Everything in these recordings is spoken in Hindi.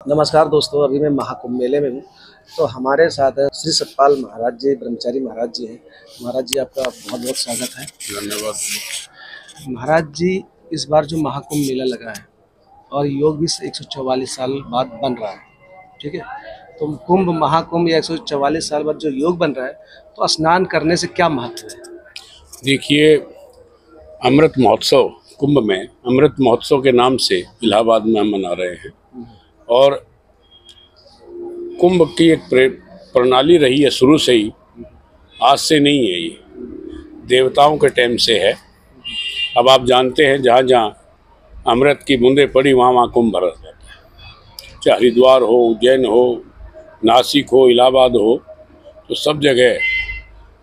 नमस्कार दोस्तों, अभी मैं महाकुंभ मेले में हूँ। तो हमारे साथ श्री सतपाल महाराज जी, ब्रह्मचारी महाराज जी हैं। महाराज जी, आपका बहुत बहुत स्वागत है। धन्यवाद। महाराज जी, इस बार जो महाकुंभ मेला लगा है और योग भी 144 साल बाद बन रहा है, ठीक है। तो कुंभ महाकुंभ या 144 साल बाद जो योग बन रहा है, तो स्नान करने से क्या महत्व है? देखिए, अमृत महोत्सव कुंभ में अमृत महोत्सव के नाम से इलाहाबाद में हम मना रहे हैं। और कुंभ की एक प्रणाली रही है शुरू से ही, आज से नहीं है, ये देवताओं के टाइम से है। अब आप जानते हैं, जहाँ जहाँ अमृत की बूंदें पड़ी वहाँ वहाँ कुंभ भरा जाता है। चाहे हरिद्वार हो, उज्जैन हो, नासिक हो, इलाहाबाद हो, तो सब जगह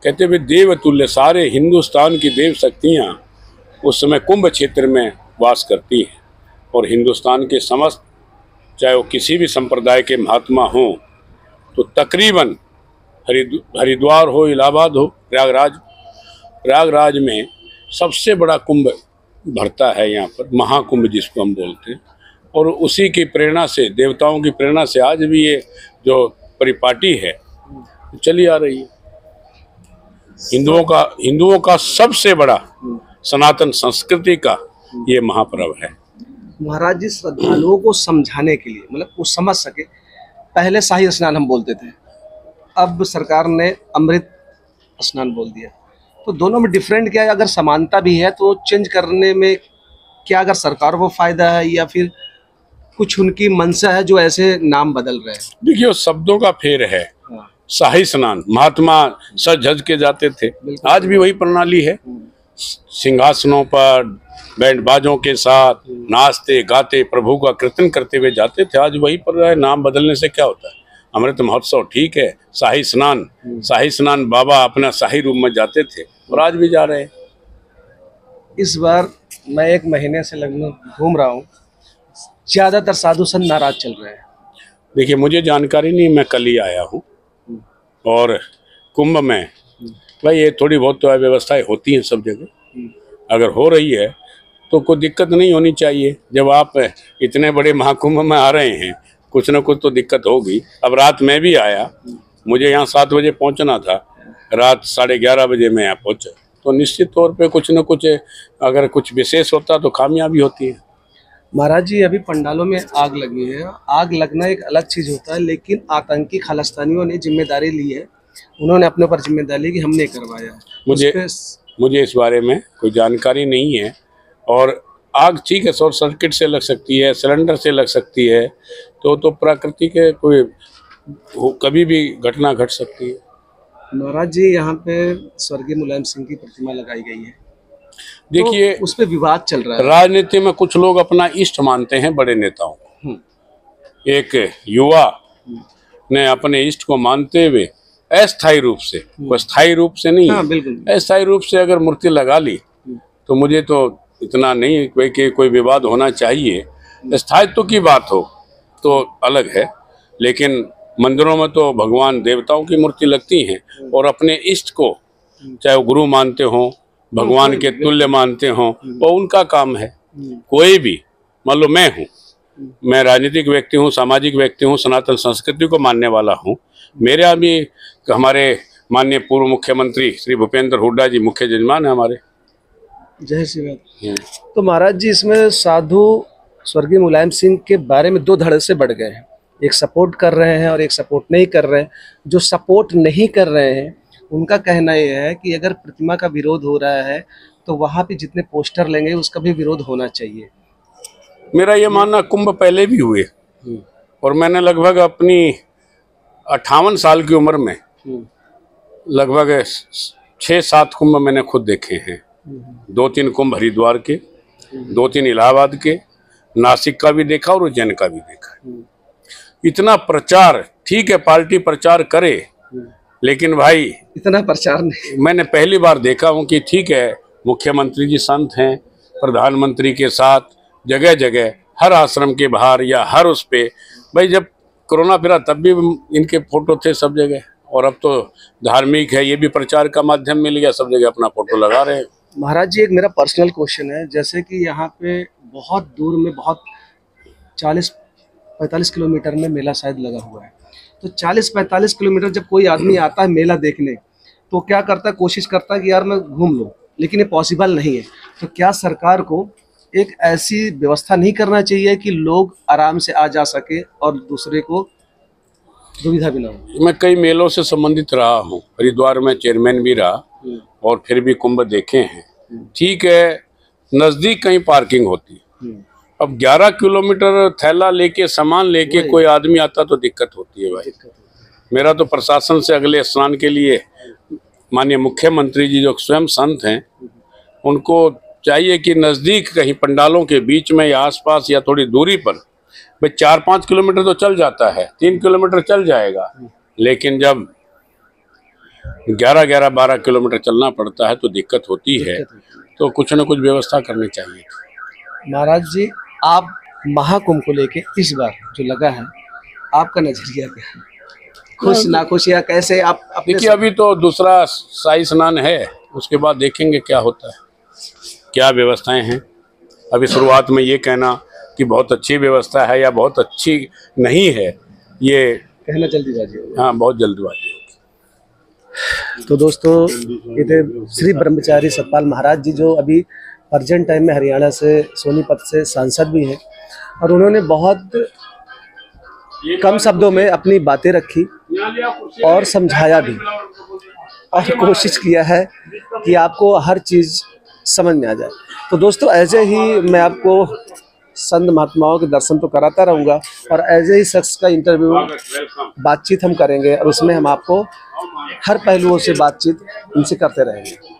कहते हुए देवतुल्य सारे हिंदुस्तान की देव शक्तियाँ उस समय कुंभ क्षेत्र में वास करती हैं। और हिंदुस्तान के समस्त, चाहे वो किसी भी संप्रदाय के महात्मा हों, तो तकरीबन हरिद्वार हो, इलाहाबाद हो, प्रयागराज में सबसे बड़ा कुंभ भरता है यहाँ पर, महाकुंभ जिसको हम बोलते हैं। और उसी की प्रेरणा से, देवताओं की प्रेरणा से आज भी ये जो परिपाटी है चली आ रही है। हिंदुओं का सबसे बड़ा सनातन संस्कृति का ये महापर्व है। महाराज जी, श्रद्धालुओं को समझाने के लिए, मतलब वो समझ सके, पहले शाही स्नान हम बोलते थे, अब सरकार ने अमृत स्नान बोल दिया। तो दोनों में डिफरेंट क्या है? अगर समानता भी है तो चेंज करने में क्या, अगर सरकार को फायदा है या फिर कुछ उनकी मंशा है जो ऐसे नाम बदल रहे हैं? देखिए, शब्दों का फेर है। हाँ। शाही स्नान महात्मा सज धज के जाते थे, आज भी वही प्रणाली है। सिंहासनों पर बैंड बाजों के साथ नाचते गाते प्रभु का कीर्तन करते हुए जाते थे, आज वही पर है। नाम बदलने से क्या होता है? अमृत महोत्सव ठीक है, शाही स्नान बाबा अपना शाही रूप में जाते थे और आज भी जा रहे हैं। इस बार मैं 1 महीने से लगभग घूम रहा हूँ, ज्यादातर साधु संत नाराज चल रहे हैं। देखिए, मुझे जानकारी नहीं, मैं कल ही आया हूँ। और कुंभ में भाई ये थोड़ी बहुत तो व्यवस्थाएं होती हैं सब जगह, अगर हो रही है तो कोई दिक्कत नहीं होनी चाहिए। जब आप इतने बड़े महाकुंभ में आ रहे हैं, कुछ ना कुछ तो दिक्कत होगी। अब रात में भी आया, मुझे यहाँ 7 बजे पहुँचना था, रात 11:30 बजे मैं यहाँ पहुँचा, तो निश्चित तौर पे कुछ न कुछ, अगर कुछ विशेष होता तो खामियां भी होती है। महाराज जी, अभी पंडालों में आग लगी है। आग लगना एक अलग चीज होता है, लेकिन आतंकी खालिस्तानियों ने जिम्मेदारी ली है, उन्होंने अपने ऊपर जिम्मेदारी ली कि हमने करवाया। मुझे इस बारे में कोई जानकारी नहीं है। और आग ठीक है, शॉर्ट सर्किट से लग सकती है, सिलेंडर से लग सकती है, तो प्रकृति के कोई कभी भी घटना घट सकती है। महाराज जी, यहाँ पे स्वर्गीय मुलायम सिंह की प्रतिमा लगाई गई है, देखिए, तो उस पर विवाद चल रहा है। राजनीति में कुछ लोग अपना इष्ट मानते हैं बड़े नेताओं को। एक युवा ने अपने इष्ट को मानते हुए अस्थायी रूप से, कोई स्थायी रूप से नहीं, हाँ, बिल्कुल अस्थायी रूप से अगर मूर्ति लगा ली, तो मुझे तो इतना नहीं कोई विवाद होना चाहिए। स्थायित्व की बात हो तो अलग है, लेकिन मंदिरों में तो भगवान देवताओं की मूर्ति लगती हैं, और अपने इष्ट को चाहे वो गुरु मानते हों, भगवान के तुल्य मानते हों, वो उनका काम है। कोई भी, मान लो मैं हूँ, मैं राजनीतिक व्यक्ति हूँ, सामाजिक व्यक्ति हूँ, सनातन संस्कृति को मानने वाला हूँ। मेरे यहाँ भी हमारे माननीय पूर्व मुख्यमंत्री श्री भूपेंद्र हुड्डा जी मुख्य जजमान है हमारे। जय श्री राम। तो महाराज जी, इसमें साधु स्वर्गीय मुलायम सिंह के बारे में 2 धड़े से बढ़ गए हैं, एक सपोर्ट कर रहे हैं और एक सपोर्ट नहीं कर रहे हैं। जो सपोर्ट नहीं कर रहे हैं उनका कहना यह है कि अगर प्रतिमा का विरोध हो रहा है तो वहाँ पे जितने पोस्टर लेंगे उसका भी विरोध होना चाहिए। मेरा ये मानना, कुंभ पहले भी हुए, और मैंने लगभग अपनी 58 साल की उम्र में लगभग 6-7 कुंभ मैंने खुद देखे हैं। 2-3 कुंभ हरिद्वार के, 2-3 इलाहाबाद के, नासिक का भी देखा और उज्जैन का भी देखा। इतना प्रचार ठीक है, पार्टी प्रचार करे, लेकिन भाई इतना प्रचार नहीं। मैंने पहली बार देखा हूँ कि ठीक है, मुख्यमंत्री जी संत हैं, प्रधानमंत्री के साथ जगह जगह हर आश्रम के बाहर या हर उस पे, भाई जब कोरोना फिरा तब भी इनके फोटो थे सब जगह, और अब तो धार्मिक है, ये भी प्रचार का माध्यम मिल गया, सब जगह अपना फोटो लगा रहे हैं। महाराज जी, एक मेरा पर्सनल क्वेश्चन है, जैसे कि यहाँ पे बहुत दूर में, बहुत 40 45 किलोमीटर में मेला शायद लगा हुआ है। तो 40-45 किलोमीटर जब कोई आदमी आता है मेला देखने, तो क्या करता है, कोशिश करता है कि यार मैं घूम लूँ, लेकिन ये पॉसिबल नहीं है। तो क्या सरकार को एक ऐसी व्यवस्था नहीं करना चाहिए कि लोग आराम से आ जा सके और दूसरे को दुविधा भी ना हो? मैं कई मेलों से संबंधित रहा हूँ, हरिद्वार में चेयरमैन भी रहा और फिर भी कुंभ देखे हैं। ठीक है, नज़दीक कहीं पार्किंग होती है। अब 11 किलोमीटर थैला लेके सामान लेके कोई आदमी आता तो दिक्कत होती है भाई। मेरा तो प्रशासन से अगले स्नान के लिए माननीय मुख्यमंत्री जी जो स्वयं संत हैं, उनको चाहिए कि नज़दीक कहीं पंडालों के बीच में या आसपास या थोड़ी दूरी पर भाई 4-5 किलोमीटर तो चल जाता है, 3 किलोमीटर चल जाएगा, लेकिन जब 11-12 किलोमीटर चलना पड़ता है तो दिक्कत होती है। तो कुछ न कुछ व्यवस्था करनी चाहिए। महाराज जी, आप महाकुंभ को लेके इस बार जो लगा है, आपका नजरिया क्या है? खुश नाखुश या कैसे आप अपने? देखिए, अभी तो दूसरा शाही स्नान है, उसके बाद देखेंगे क्या होता है, क्या व्यवस्थाएं हैं। अभी शुरुआत में ये कहना कि बहुत अच्छी व्यवस्था है या बहुत अच्छी नहीं है, ये कहना जल्दीबाजी है। हाँ, बहुत जल्दबाजी है। तो दोस्तों, ये थे श्री ब्रह्मचारी सतपाल महाराज जी, जो अभी प्रेजेंट टाइम में हरियाणा से सोनीपत से सांसद भी हैं, और उन्होंने बहुत कम शब्दों में अपनी बातें रखी और समझाया भी, और कोशिश किया है कि आपको हर चीज़ समझ में आ जाए। तो दोस्तों, ऐसे ही मैं आपको संत महात्माओं के दर्शन तो कराता रहूँगा, और ऐसे ही शख्स का इंटरव्यू बातचीत हम करेंगे, और उसमें हम आपको हर पहलुओं से बातचीत इनसे करते रहेंगे।